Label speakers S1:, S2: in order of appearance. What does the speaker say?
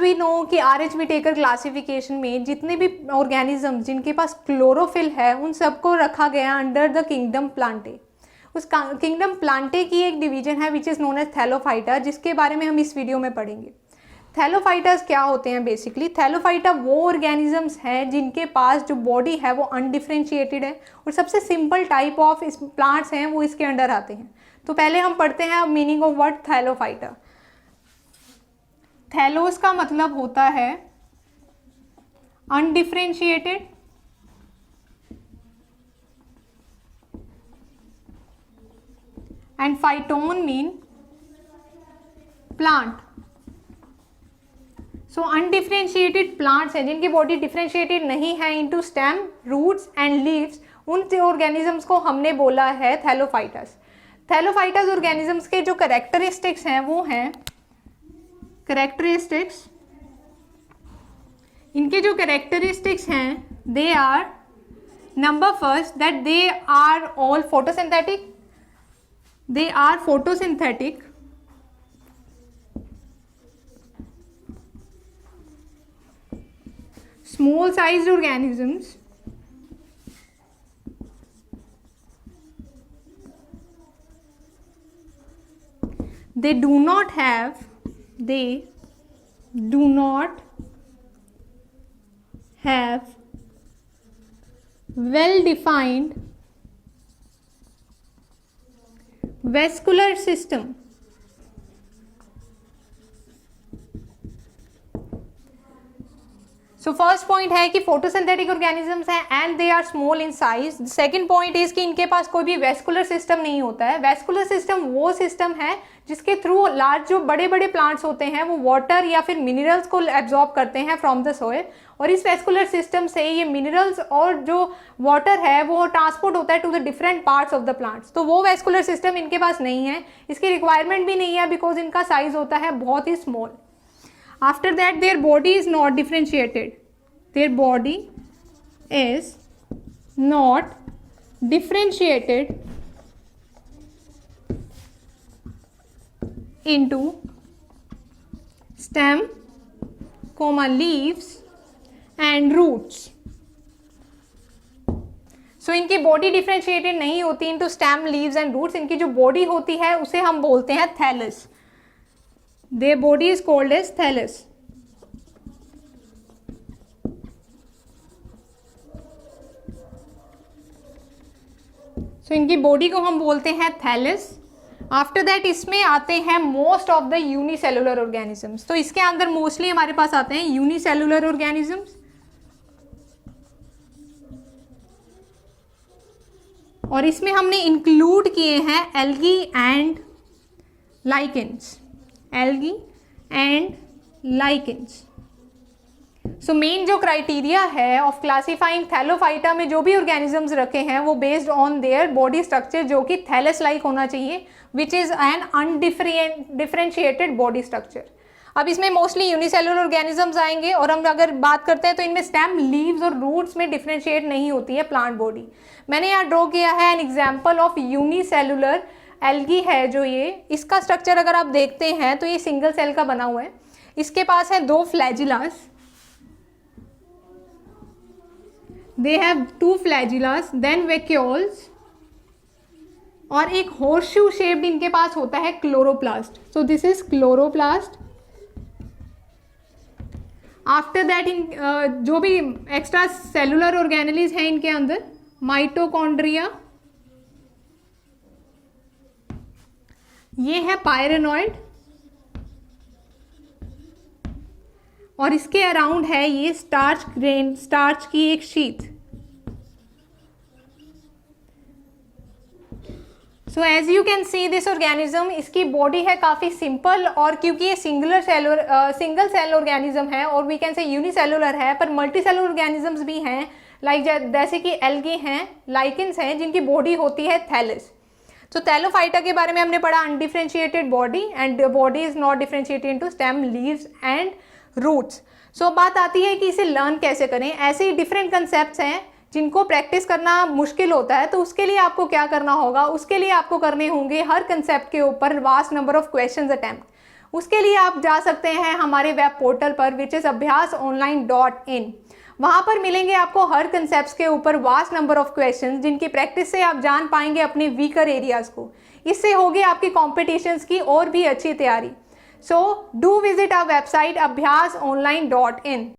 S1: We know कि RH Whittaker classification में जितने भी ऑर्गेनिज्म जिनके पास क्लोरोफिल है उन सबको रखा गया अंडर द किंगडम प्लांटे। उस किंगडम प्लांटे की एक डिवीजन है which is known as Thallophyta, जिसके बारे में हम इस वीडियो में पढ़ेंगे। थैलोफाइटास क्या होते हैं? बेसिकली थैलोफाइटा वो ऑर्गेनिजम्स हैं जिनके पास जो बॉडी है वो अनडिफ्रेंशिएटेड है, और सबसे सिंपल टाइप ऑफ इस प्लांट्स हैं वो इसके अंडर आते हैं। तो पहले हम पढ़ते हैं meaning of word Thallophyta. Thallos का मतलब होता है undifferentiated, and phyton mean plant. So undifferentiated plants हैं जिनकी बॉडी डिफ्रेंशिएटेड नहीं है into stem, roots and leaves, उन ऑर्गेनिजम्स को हमने बोला है थैलोफाइटस। थैलोफाइटस ऑर्गेनिजम्स के जो कैरेक्टरिस्टिक्स हैं वो हैं कैरेक्टरिस्टिक्स, इनके जो कैरेक्टरिस्टिक्स हैं they are number first that they are all photosynthetic, they are photosynthetic, small sized organisms, they do not have well defined vascular system. So first point है कि फोटोसिंथेटिक ऑर्गेनिजम्स हैं and they are small in size. Second point is कि इनके पास कोई भी vascular system नहीं होता है। वेस्कुलर सिस्टम वो सिस्टम है जिसके थ्रू लार्ज जो बड़े बड़े प्लांट्स होते हैं वो वाटर या फिर मिनरल्स को एब्जॉर्ब करते हैं फ्रॉम द सोइल, और इस वेस्कुलर सिस्टम से ये मिनरल्स और जो वाटर है वो ट्रांसपोर्ट होता है to the different parts of the plants. तो वो वेस्कुलर सिस्टम इनके पास नहीं है, इसकी रिक्वायरमेंट भी नहीं है बिकॉज इनका साइज होता है बहुत ही small. After that, their body is not differentiated. Their body is not differentiated into stem, leaves and roots. So इनकी बॉडी डिफ्रेंशिएटेड नहीं होती into stem, leaves and roots. इनकी जो बॉडी होती है उसे हम बोलते हैं thallus. Their body is called as thallus. So इनकी बॉडी को हम बोलते हैं थैलस। आफ्टर दैट इसमें आते हैं most of the unicellular organisms. तो इसके अंदर मोस्टली हमारे पास आते हैं यूनिसेलुलर ऑर्गेनिजम्स, और इसमें हमने इंक्लूड किए हैं algae and lichens. Algae and lichens. So main जो क्राइटेरिया है ऑफ क्लासीफाइंग थैलोफाइटा में जो भी ऑर्गेनिजम्स रखे हैं वो based on their body structure जो कि थैलस लाइक होना चाहिए, which is an undifferentiated body structure. अब इसमें मोस्टली यूनिसेलुलर ऑर्गेनिजम्स आएंगे, और हम अगर बात करते हैं तो इनमें स्टेम, लीव्स और रूट्स में डिफ्रेंशिएट नहीं होती है प्लांट बॉडी। मैंने यहाँ ड्रॉ किया है an example of unicellular algae है जो ये, इसका स्ट्रक्चर अगर आप देखते हैं तो ये सिंगल सेल का बना हुआ है। इसके पास है दो flagellas, they have two flagellas, then vacuoles, और एक हॉर्सशू शेप्ड इनके पास होता है chloroplast. So this is chloroplast. After that इन जो भी एक्स्ट्रा सेलुलर ऑर्गेनेलिज हैं इनके अंदर, माइटोकॉन्ड्रिया, ये है पायरेनॉइड, और इसके अराउंड है ये स्टार्च ग्रेन, स्टार्च की एक sheet. So as you can see this organism, इसकी बॉडी है काफ़ी सिंपल, और क्योंकि ये सिंगल सेल ऑर्गेनिज्म है और वी कैन से यूनिसेलुलर है, पर मल्टी सेलुलर ऑर्गेनिजम्स भी हैं लाइक जैसे कि एल्गी हैं, लाइकेंस हैं, जिनकी बॉडी होती है थैलस। तो थैलोफाइटा के बारे में हमने पढ़ा undifferentiated body, and body is not differentiated into stem, leaves and roots. So बात आती है कि इसे लर्न कैसे करें। ऐसे ही डिफरेंट कंसेप्ट्स हैं जिनको प्रैक्टिस करना मुश्किल होता है, तो उसके लिए आपको क्या करना होगा, उसके लिए आपको करने होंगे हर कंसेप्ट के ऊपर vast number of questions attempt. उसके लिए आप जा सकते हैं हमारे वेब पोर्टल पर विच इज़ abhyasonline.in। वहाँ पर मिलेंगे आपको हर कंसेप्ट के ऊपर वास्ट नंबर ऑफ क्वेश्चन, जिनकी प्रैक्टिस से आप जान पाएंगे अपने वीकर एरियाज़ को। इससे होगी आपकी कॉम्पिटिशन्स की और भी अच्छी तैयारी। So do visit our website abhyasonline.in।